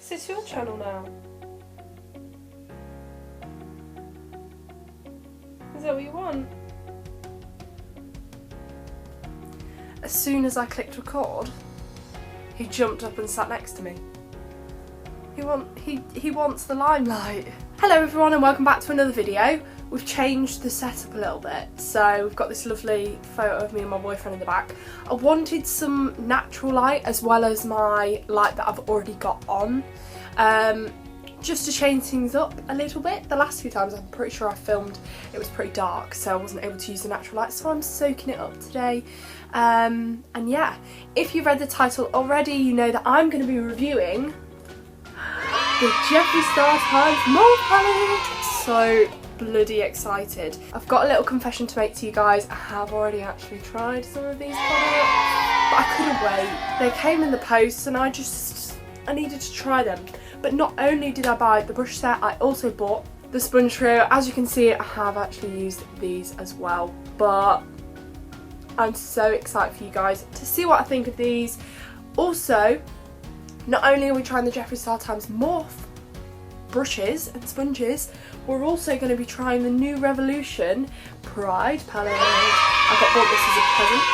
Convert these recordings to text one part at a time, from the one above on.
Is this your channel now? Is that what you want? As soon as I clicked record, he jumped up and sat next to me. He wants the limelight. Hello everyone and welcome back to another video. We've changed the setup a little bit, so we've got this lovely photo of me and my boyfriend in the back. I wanted some natural light as well as my light that I've already got on, just to change things up a little bit. The last few times I'm pretty sure I filmed, it was pretty dark, so I wasn't able to use the natural light, so I'm soaking it up today. And yeah, if you've read the title already, you know that I'm going to be reviewing the JEFFREE Star Times MORPHE palette. So bloody excited. I've got a little confession to make to you guys. I have already actually tried some of these products, but I couldn't wait. They came in the post and I needed to try them. But not only did I buy the brush set, I also bought the sponge trio. As you can see, I have actually used these as well, but I'm so excited for you guys to see what I think of these. Also, not only are we trying the JEFFREE Star Times Morphe brushes and sponges, we're also going to be trying the new Revolution Pride palette. I got bought this as a present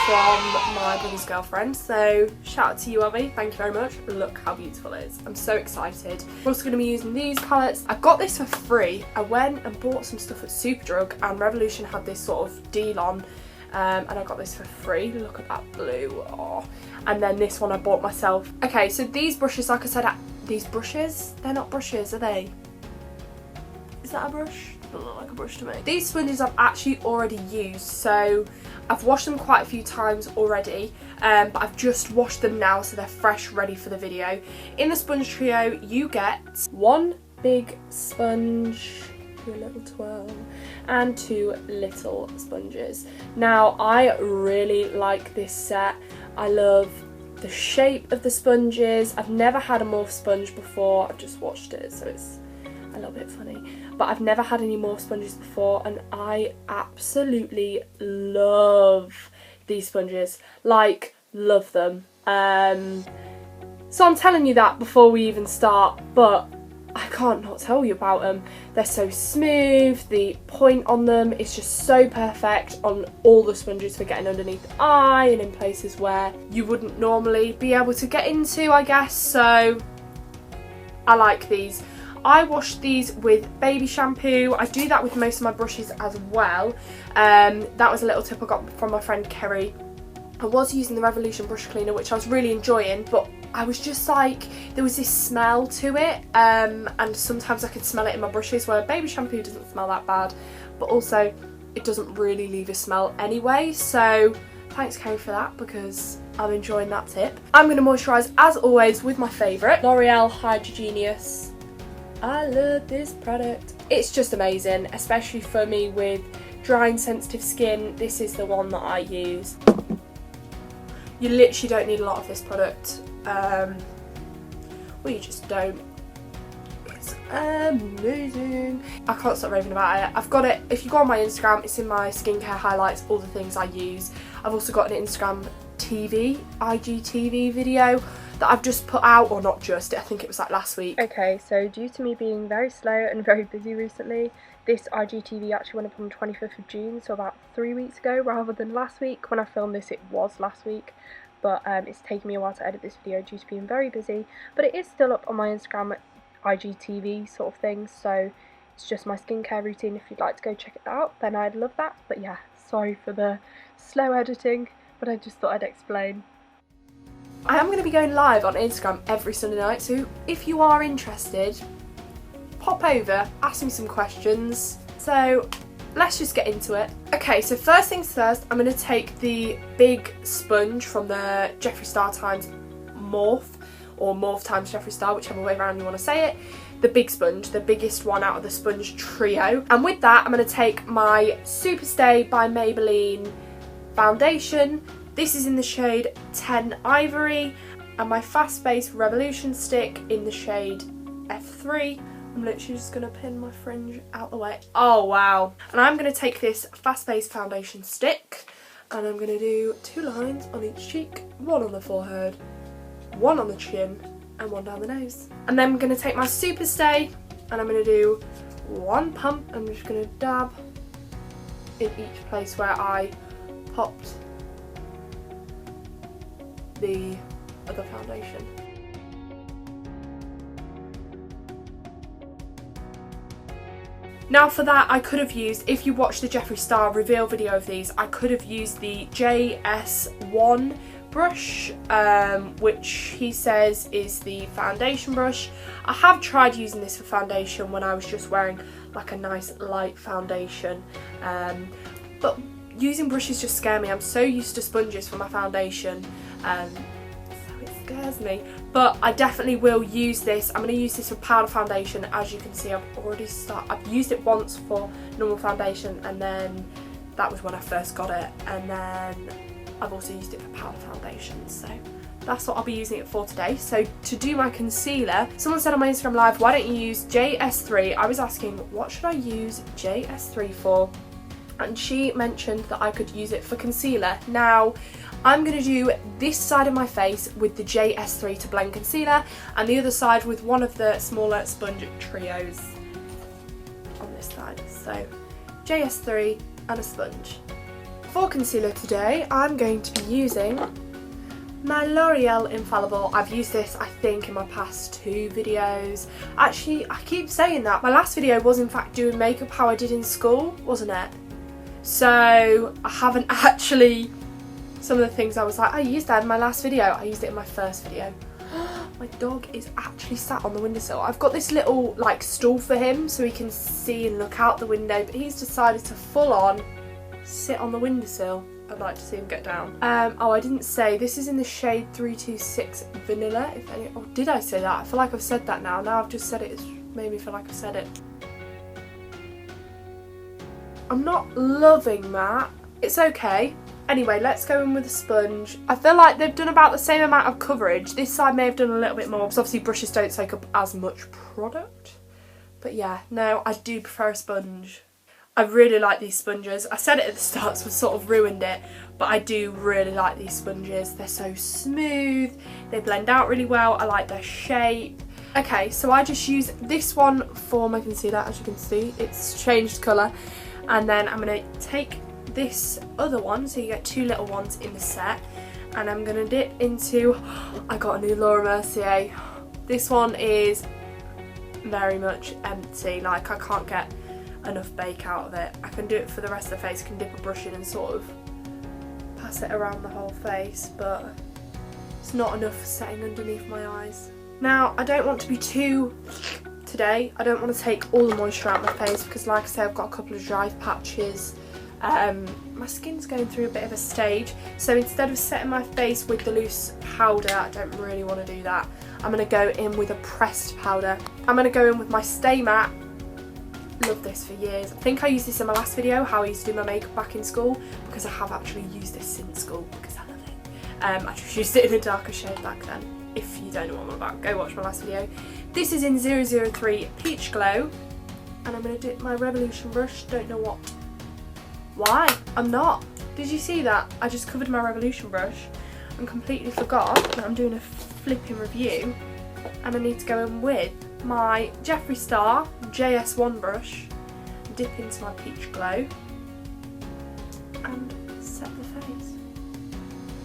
from my brother's girlfriend, so shout out to you, Abby, thank you very much. Look how beautiful it is. I'm so excited. We're also going to be using these palettes. I got this for free. I went and bought some stuff at Superdrug and Revolution had this sort of deal on, and I got this for free. Look at that blue. Oh. And then this one I bought myself. Okay, so these brushes, like I said, these brushes, they're not brushes, are they? Is that a brush? Doesn't look like a brush to me. These sponges I've actually already used, so I've washed them quite a few times already, but I've just washed them now so they're fresh, ready for the video. In the sponge trio, you get one big sponge, a little twirl, and two little sponges. Now, I really like this set. I love the shape of the sponges. I've never had a Morphe sponge before. I've just watched it, so it's a little bit funny. But I've never had any Morphe sponges before, and I absolutely love these sponges. Like, love them. So I'm telling you that before we even start, but I can't not tell you about them. They're so smooth, the point on them is just so perfect on all the sponges for getting underneath the eye and in places where you wouldn't normally be able to get into, I guess, so I like these. I wash these with baby shampoo. I do that with most of my brushes as well. That was a little tip I got from my friend Kerry. I was using the Revolution brush cleaner, which I was really enjoying, but I was just like, there was this smell to it, and sometimes I could smell it in my brushes, where baby shampoo doesn't smell that bad, but also it doesn't really leave a smell anyway, so thanks Kerry for that, because I'm enjoying that tip. I'm going to moisturise as always with my favourite, L'Oreal Hydrogenius. I love this product. It's just amazing, especially for me with dry and sensitive skin. This is the one that I use. You literally don't need a lot of this product. Well, you just don't. It's amazing. I can't stop raving about it. I've got it, if you go on my Instagram, it's in my skincare highlights, all the things I use. I've also got an Instagram TV, IGTV video that I've just put out, or not just, I think it was like last week. Okay, so due to me being very slow and very busy recently, this IGTV actually went up on the 25th of June, so about 3 weeks ago rather than last week. When I filmed this, it was last week, but it's taken me a while to edit this video due to being very busy, but it is still up on my Instagram IGTV sort of thing, so it's just my skincare routine. If you'd like to go check it out, then I'd love that. But yeah, sorry for the slow editing, but I just thought I'd explain. I am going to be going live on Instagram every Sunday night, so if you are interested, pop over, ask me some questions. So let's just get into it. Okay, so first things first, I'm going to take the big sponge from the JEFFREE Star Times Morphe, or Morphe times JEFFREE Star, whichever way around you want to say it. The big sponge, the biggest one out of the sponge trio. And with that, I'm going to take my Superstay by Maybelline foundation. This is in the shade 10 Ivory, and my Fast Base Revolution stick in the shade F3. I'm literally just going to pin my fringe out the way. Oh wow. And I'm going to take this Fast Base foundation stick and I'm going to do 2 lines on each cheek, 1 on the forehead, 1 on the chin, and one down the nose. And then I'm going to take my Super Stay and I'm going to do one pump. I'm just going to dab in each place where I popped the other foundation. Now for that, I could have used, if you watch the Jeffree Star reveal video of these, I could have used the JS1 brush, which he says is the foundation brush. I have tried using this for foundation when I was just wearing like a nice light foundation, but using brushes just scare me. I'm so used to sponges for my foundation, so it scares me. But I definitely will use this. I'm going to use this for powder foundation. As you can see, I've used it once for normal foundation, and then that was when I first got it, and then I've also used it for powder foundation, so that's what I'll be using it for today. So to do my concealer, someone said on my Instagram live, why don't you use JS3? I was asking, what should I use JS3 for? And she mentioned that I could use it for concealer. Now, I'm going to do this side of my face with the JS3 to blend concealer, and the other side with one of the smaller sponge trios on this side. So JS3 and a sponge. For concealer today, I'm going to be using my L'Oreal Infallible. I've used this, I think, in my past 2 videos. Actually, I keep saying that. My last video was in fact doing makeup how I did in school, wasn't it? So I haven't actually, some of the things I was like, I used that in my last video. I used it in my first video. My dog is actually sat on the windowsill. I've got this little like stool for him so he can see and look out the window, but he's decided to full on sit on the windowsill. I'd like to see him get down. Oh, I didn't say, this is in the shade 326 Vanilla. Oh, did I say that? I feel like I've said that now. Now I've just said it, it's made me feel like I've said it. I'm not loving that. It's okay. Anyway, let's go in with a sponge. I feel like they've done about the same amount of coverage. This side may have done a little bit more because obviously brushes don't take up as much product. But yeah, no, I do prefer a sponge. I really like these sponges. I said it at the start, so I sort of ruined it, but I do really like these sponges. They're so smooth, they blend out really well, I like their shape. Okay, so I just use this one for my concealer, as you can see, it's changed colour. And then I'm going to take this other one, so you get 2 little ones in the set, and I'm going to dip into, I got a new Laura Mercier. This one is very much empty, like I can't get enough bake out of it. I can do it for the rest of the face, I can dip a brush in and sort of pass it around the whole face, but it's not enough for setting underneath my eyes. Now, I don't want to be too today. I don't want to take all the moisture out of my face because, like I say, I've got a couple of dry patches. My skin's going through a bit of a stage, so instead of setting my face with the loose powder, I don't really want to do that. I'm going to go in with a pressed powder. I'm going to go in with my Stay Matte. Love this for years. I think I used this in my last video, how I used to do my makeup back in school, because I have actually used this since school because I love it. I just used it in a darker shade back then. If you don't know what I'm about, go watch my last video. This is in 003 Peach Glow, and I'm going to dip my Revolution brush. Don't know what. Why? I'm not. Did you see that? I just covered my Revolution brush and completely forgot that I'm doing a flipping review, and I need to go in with my Jeffree Star JS1 brush, dip into my Peach Glow and set the face.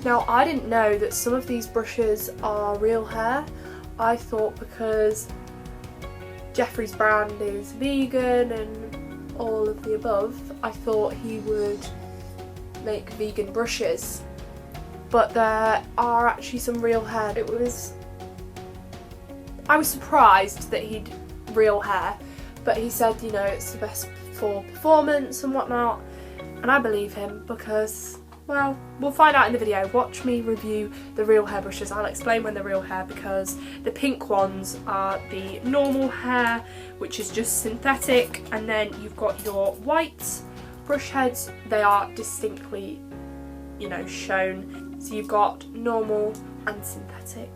Now, I didn't know that some of these brushes are real hair. I thought because Jeffree's brand is vegan and all of the above, I thought he would make vegan brushes, but there are actually some real hair. I was surprised that he'd real hair, but he said, you know, it's the best for performance and whatnot, and I believe him because, well, we'll find out in the video. Watch me review the real hair brushes. I'll explain when they're real hair, because the pink ones are the normal hair, which is just synthetic, and then you've got your white brush heads. They are distinctly, you know, shown. So you've got normal and synthetic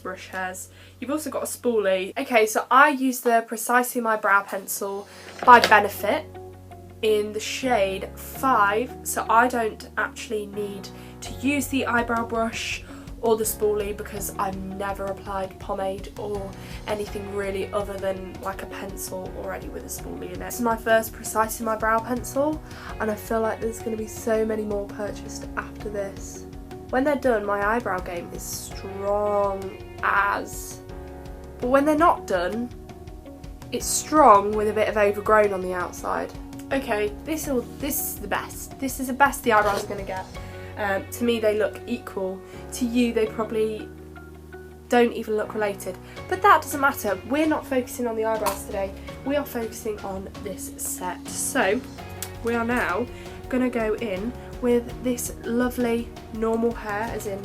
brush hairs. You've also got a spoolie. Okay, so I use the Precisely My Brow Pencil by Benefit in the shade 5, so I don't actually need to use the eyebrow brush or the spoolie, because I've never applied pomade or anything really other than like a pencil already with a spoolie in it. This is my first Precise in my brow pencil, and I feel like there's going to be so many more purchased after this. When they're done, my eyebrow game is strong as, but when they're not done, it's strong with a bit of overgrown on the outside. Okay, this is the best. This is the best the eyebrows are going to get. To me they look equal, to you they probably don't even look related, but that doesn't matter. We're not focusing on the eyebrows today, we are focusing on this set. So we are now going to go in with this lovely normal hair, as in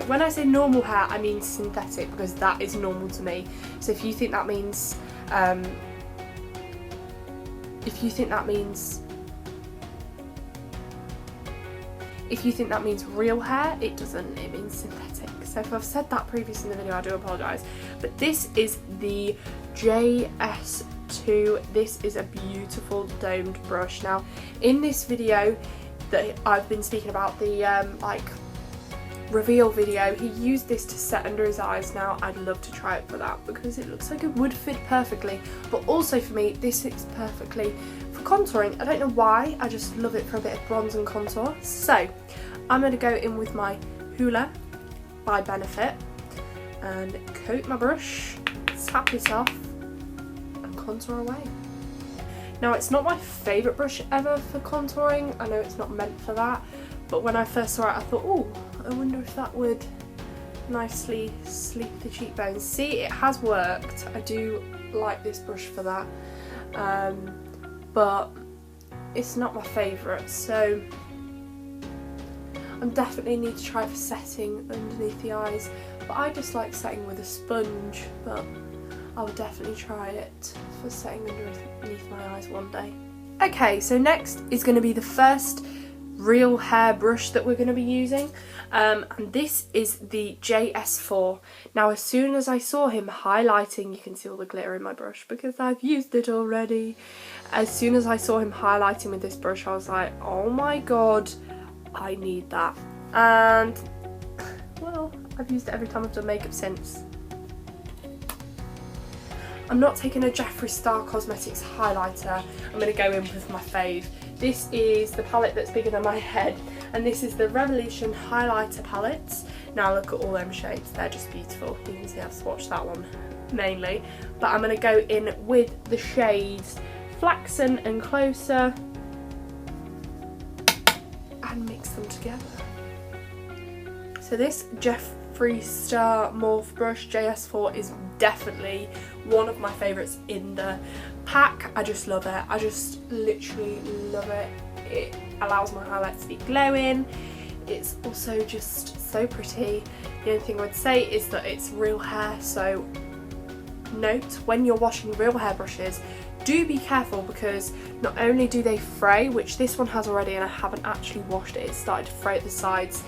when I say normal hair I mean synthetic, because that is normal to me. So if you think that means real hair, it doesn't, it means synthetic. So if I've said that previously in the video, I do apologise. But this is the JS2. This is a beautiful domed brush. Now in this video that I've been speaking about, the like reveal video, he used this to set under his eyes. Now I'd love to try it for that because it looks like it would fit perfectly, but also for me this fits perfectly for contouring. I don't know why, I just love it for a bit of bronze and contour. So I'm going to go in with my Hoola by Benefit and coat my brush, tap it off and contour away. Now it's not my favourite brush ever for contouring, I know it's not meant for that, but when I first saw it I thought, oh, I wonder if that would nicely sleek the cheekbones. See, it has worked. I do like this brush for that, but it's not my favourite, so I definitely need to try for setting underneath the eyes. But I just like setting with a sponge, but I'll definitely try it for setting underneath my eyes one day. Okay, so next is going to be the first real hair brush that we're going to be using, and this is the JS4. Now as soon as I saw him highlighting, you can see all the glitter in my brush because I've used it already. As soon as I saw him highlighting with this brush, I was like, oh my god, I need that. And well, I've used it every time I've done makeup since. I'm not taking a Jeffree Star Cosmetics highlighter, I'm going to go in with my fave. This is the palette that's bigger than my head, and this is the Revolution highlighter palettes. Now look at all them shades, they're just beautiful. You can see I've swatched that one mainly, but I'm going to go in with the shades Flaxen and Closer and mix them together. So this JEFFREE Star Morphe brush JS4 is definitely one of my favourites in the pack. I just love it. I just literally love it. It allows my highlights to be glowing. It's also just so pretty. The only thing I would say is that it's real hair, so note when you're washing real hair brushes, do be careful, because not only do they fray, which this one has already and I haven't actually washed it, it's started to fray at the sides,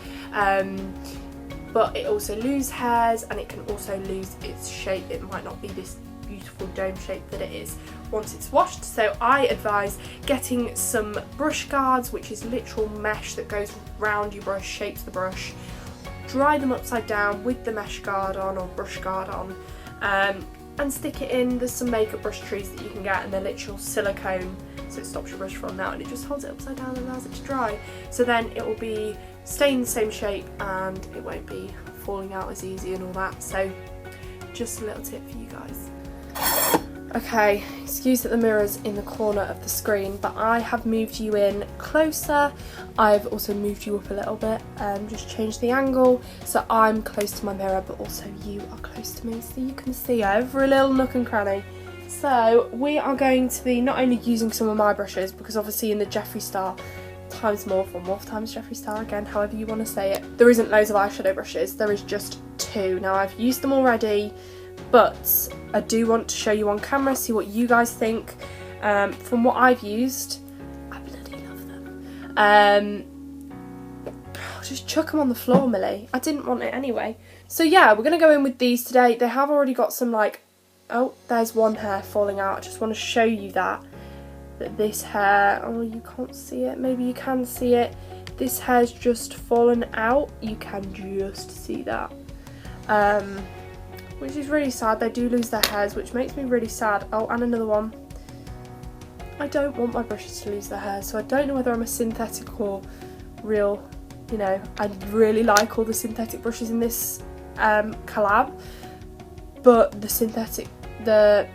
but it also loses hairs and it can also lose its shape. It might not be this beautiful dome shape that it is once it's washed. So I advise getting some brush guards, which is literal mesh that goes round your brush, shapes the brush. Dry them upside down with the mesh guard on or brush guard on, and stick it in. There's some makeup brush trees that you can get, and they're literal silicone, so it stops your brush falling out and it just holds it upside down and allows it to dry. So then it will be staying the same shape and it won't be falling out as easy and all that. So just a little tip for you guys. Okay, excuse that the mirror's in the corner of the screen, but I have moved you in closer. I've also moved you up a little bit, just changed the angle so I'm close to my mirror, but also you are close to me so you can see every little nook and cranny. So we are going to be not only using some of my brushes, because obviously in the Jeffree Star times Morphe, or Morphe times Jeffree Star, again, however you want to say it, there isn't loads of eyeshadow brushes, there is just 2. Now I've used them already, but I do want to show you on camera, see what you guys think. From what I've used, I bloody love them. Just chuck them on the floor, Millie. I didn't want it anyway. So yeah, we're going to go in with these today. They have already got some, like, oh, there's one hair falling out. I just want to show you that this hair, oh, you can't see it, maybe you can see it. This hair's just fallen out, you can just see that, which is really sad. They do lose their hairs, which makes me really sad. Oh, and another one. I don't want my brushes to lose their hairs, so I don't know whether I'm a synthetic or real. You know, I really like all the synthetic brushes in this collab, but the synthetic, the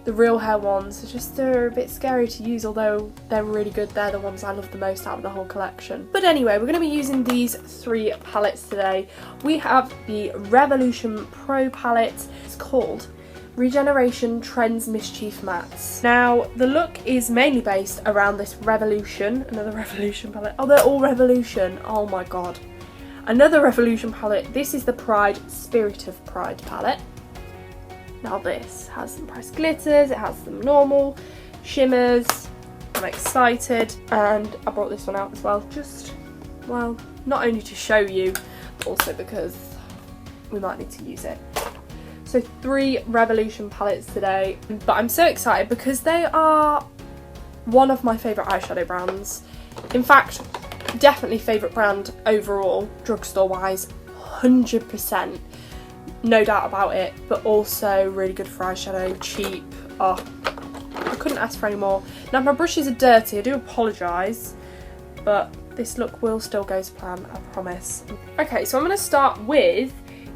real hair ones are just, they're a bit scary to use, although they're really good. They're the ones I love the most out of the whole collection. But anyway, we're going to be using these 3 palettes today. We have the Revolution Pro palette. It's called Regeneration Trends Mischief Mattes. Now, the look is mainly based around this Revolution, another Revolution palette. Oh, they're all Revolution. Oh my god. Another Revolution palette. This is the Pride Spirit of Pride palette. Now this has some pressed glitters, it has some normal shimmers. I'm excited, and I brought this one out as well. Just, well, not only to show you, but also because we might need to use it. So 3 Revolution palettes today, but I'm so excited because they are one of my favourite eyeshadow brands. In fact, definitely favourite brand overall, drugstore wise, 100%. No doubt about it, but also really good for eyeshadow, cheap. Oh, I couldn't ask for any more. Now my brushes are dirty, I do apologise, but this look will still go to plan, I promise. Okay, so I'm going to start with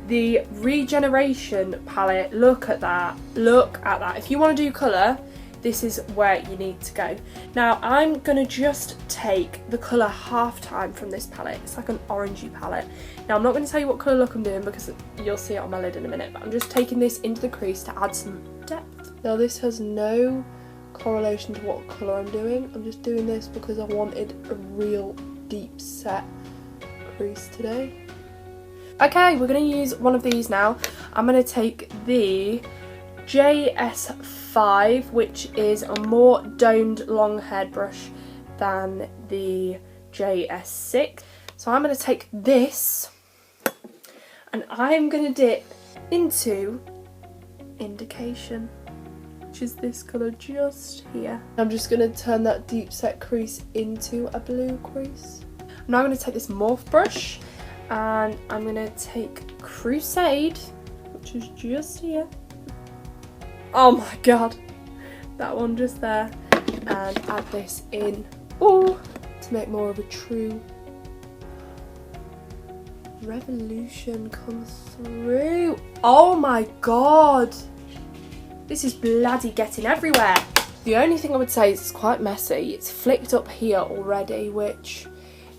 the Regeneration palette. Look at that, look at that. If you want to do colour, this is where you need to go. Now I'm going to just take the colour Halftime from this palette. It's like an orangey palette. Now I'm not going to tell you what colour look I'm doing because you'll see it on my lid in a minute, but I'm just taking this into the crease to add some depth. Now this has no correlation to what colour I'm doing. I'm just doing this because I wanted a real deep set crease today. Okay, we're going to use one of these now. I'm going to take the JS5, which is a more domed long haired brush than the JS6. So I'm going to take this and I'm going to dip into Indication, which is this colour just here. I'm just going to turn that deep set crease into a blue crease. I'm now going to take this Morphe brush and I'm going to take Crusade, which is just here. Oh my god, that one just there, and add this in, ooh, to make more of a true Revolution come through. Oh my god, this is bloody getting everywhere. The only thing I would say is it's quite messy. It's flicked up here already, which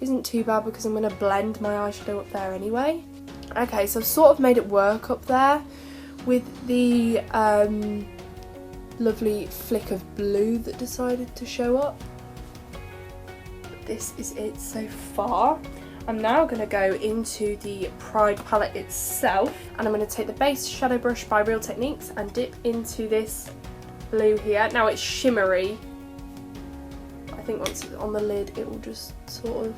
isn't too bad because I'm going to blend my eyeshadow up there anyway. Okay, so I've sort of made it work up there with the lovely flick of blue that decided to show up. But this is it so far. I'm now going to go into the Pride palette itself, and I'm going to take the base shadow brush by Real Techniques and dip into this blue here. Now it's shimmery. I think once it's on the lid it will just sort of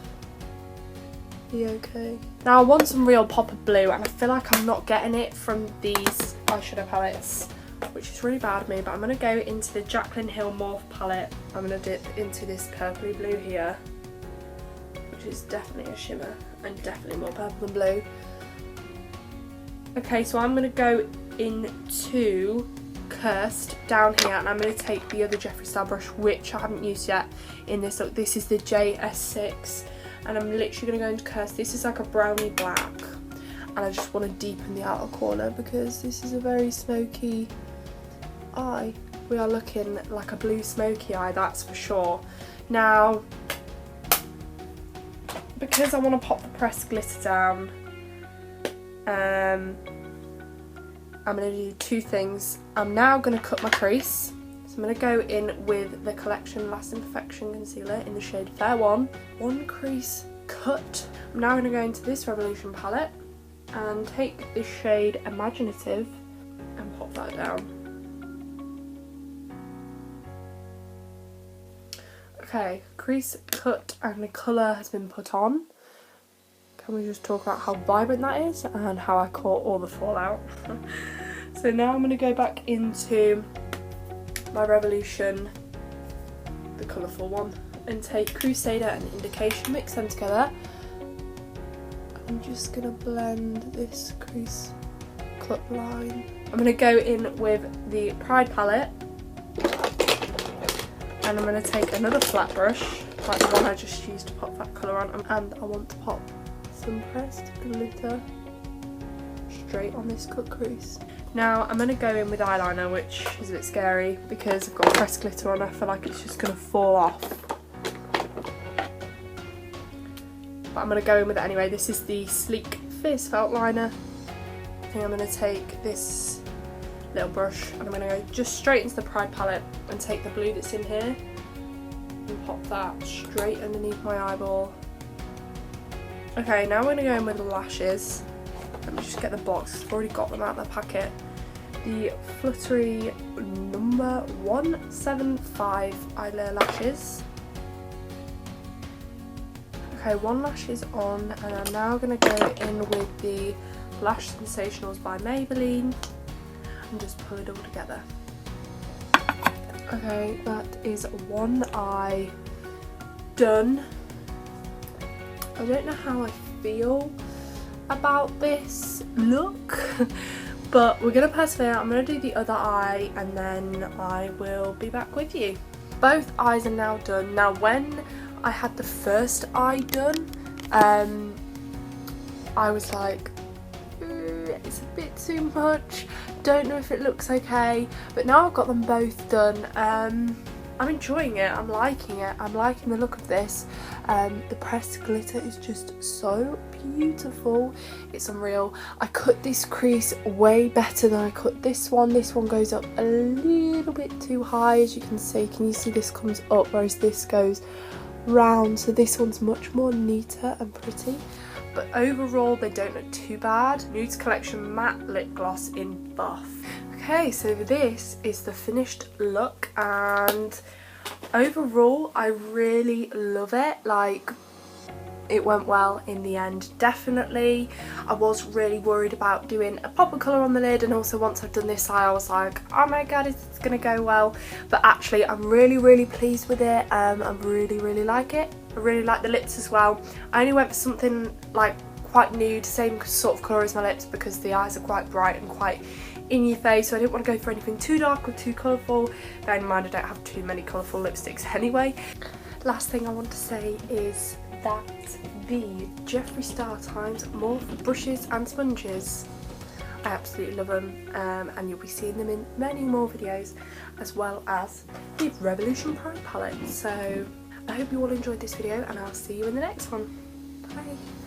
be okay. Now I want some real pop of blue, and I feel like I'm not getting it from these eyeshadow palettes, which is really bad of me, but I'm going to go into the Jaclyn Hill Morphe palette. I'm going to dip into this purpley blue here, which is definitely a shimmer and definitely more purple than blue. Okay, so I'm going to go into Cursed down here, and I'm going to take the other Jeffree Star brush, which I haven't used yet in this look. This is the JS6, and I'm literally going to go into Cursed. This is like a brownie black, and I just want to deepen the outer corner because this is a very smoky eye. We are looking like a blue smoky eye, that's for sure. Now, because I want to pop the pressed glitter down, I'm going to do 2 things. I'm now going to cut my crease. So I'm going to go in with the Collection Lasting Perfection Concealer in the shade Fair 1. One crease cut. I'm now going to go into this Revolution palette and take the shade Imaginative and pop that down. Okay, crease cut and the colour has been put on. Can we just talk about how vibrant that is and how I caught all the fallout? So now I'm going to go back into my Revolution, the colourful one, and take Crusader and Indication, mix them together. I'm just going to blend this crease cut line. I'm going to go in with the Pride palette, and I'm going to take another flat brush, like the one I just used to pop that colour on, and I want to pop some pressed glitter straight on this cut crease. Now I'm going to go in with eyeliner, which is a bit scary because I've got pressed glitter on. I feel like it's just going to fall off. But I'm going to go in with it anyway. This is the Sleek Fizz Felt Liner. I think I'm going to take this little brush and I'm going to go just straight into the Pride palette and take the blue that's in here and pop that straight underneath my eyeball. Okay, now we're going to go in with the lashes. Let me just get the box, I've already got them out of the packet. The Fluttery number 175 eyelayer lashes. Okay, one lash is on, and I'm now going to go in with the Lash Sensationals by Maybelline and just pull it all together. Okay, that is one eye done. I don't know how I feel about this look, but we're going to persevere. I'm going to do the other eye and then I will be back with you. Both eyes are now done. Now when I had the first eye done, I was like, it's a bit too much, don't know if it looks okay, but now I've got them both done. I'm enjoying it, I'm liking it, I'm liking the look of this. The pressed glitter is just so beautiful, it's unreal. I cut this crease way better than I cut this one. This one goes up a little bit too high, as you can see. Can you see this comes up, whereas this goes round, so this one's much more neater and pretty. But overall they don't look too bad. Nudes Collection Matte Lip Gloss in Buff. Okay, so this is the finished look, and overall I really love it. Like, it went well in the end, definitely. I was really worried about doing a pop of colour on the lid, and also once I've done this eye I was like, oh my god, is this going to go well? But actually I'm really pleased with it. I really like it. I really like the lips as well. I only went for something like quite nude, same sort of colour as my lips, because the eyes are quite bright and quite in your face, so I didn't want to go for anything too dark or too colourful. Bear in mind I don't have too many colourful lipsticks anyway. Last thing I want to say is that the Jeffree Star Times Morphe brushes and sponges, I absolutely love them, and you'll be seeing them in many more videos, as well as the Revolution Pride palette. So I hope you all enjoyed this video, and I'll see you in the next one. Bye!